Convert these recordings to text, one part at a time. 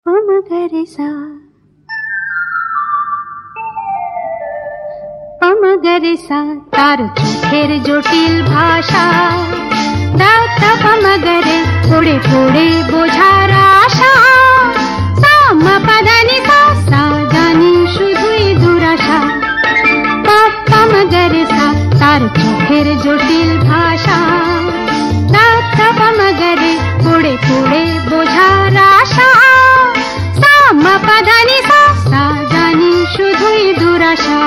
পমগরেসা পমগরেসা তার চোখের জটিল ভাষা দাতা পমগরে পড়ে পড়ে বোঝার আশা সামা পাদানি সা জানি শুধুই দুরাশা পমগরেসা তার চোখের জটিল ভাষা দাতা পমগরে পড়ে পড়ে বোঝার আশা সামা পাদানি সা জানি শুধুই দুরাশা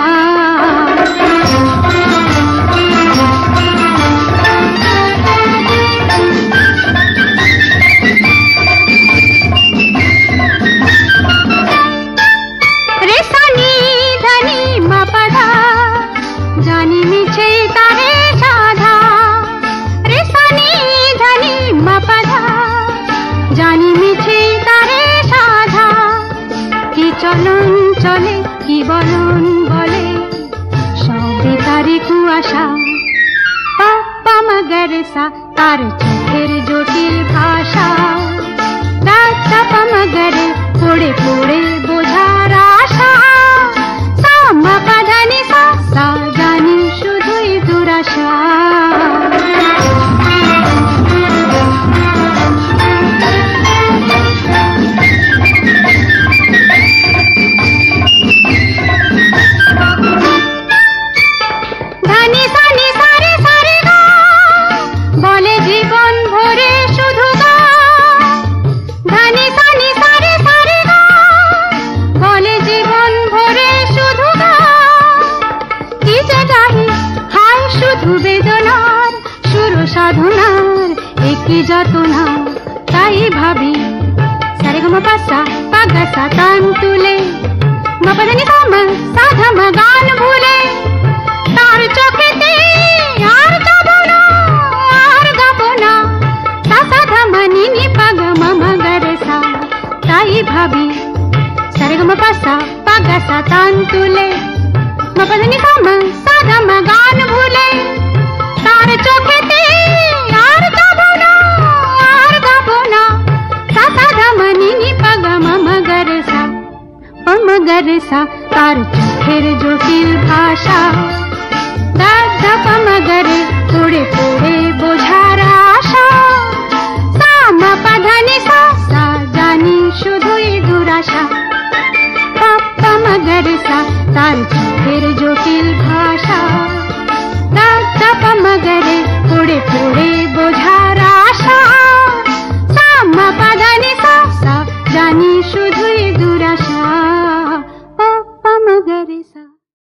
জানি মিছে তারে সাধা রেসানি ধানি মাপাধা জানি মিছে তারে সাধা কি চলন চলে কি বলন বলে সবে তারি কুয়াশা পমগরেসা তার চোখের জটিল ভাষা দাতা পমগরে পড়ে পড়ে বোঝার আশা সামা পাধানি সা জানি শুধুই দুরাশা ধানি সানি সারে সারে গা বলে জীবন ভরে শুধু গা ধানি সানি সারে সারে গা বলে জীবন ভরে শুধু গা কি যে গাহি হায় শুধু বেদনার সুর সাধনার একই যাতনা তাই ভাবি সারে গম পাসা পাগসা তান তুলে মপদানি সাম সাধম গান ভুলে তার চোখেতে আর যাব না আর গাব না সাধমনি নি পাগ মগরেসা তাই ভাবি সারে গম পাসা পাগসা তান তুলে মপদানি সাম সাধম গান ভুলে তার চোখেতে আর যাব না আর গাব না সাধমনি নি পাগ মগরেসা পমগরেসা তার চোখের জটিল ভাষা দাদা পমগরে পড়ে পড়ে বোঝার আশা সামা পাধানি সা জানি শুধুই দুরাশা পমগরেসা তার চোখের জটিল ভাষা দাদা পমগরে পড়ে পড়ে বোঝার আশা সামা পাধানি সা জানি শুধুই দুরাশা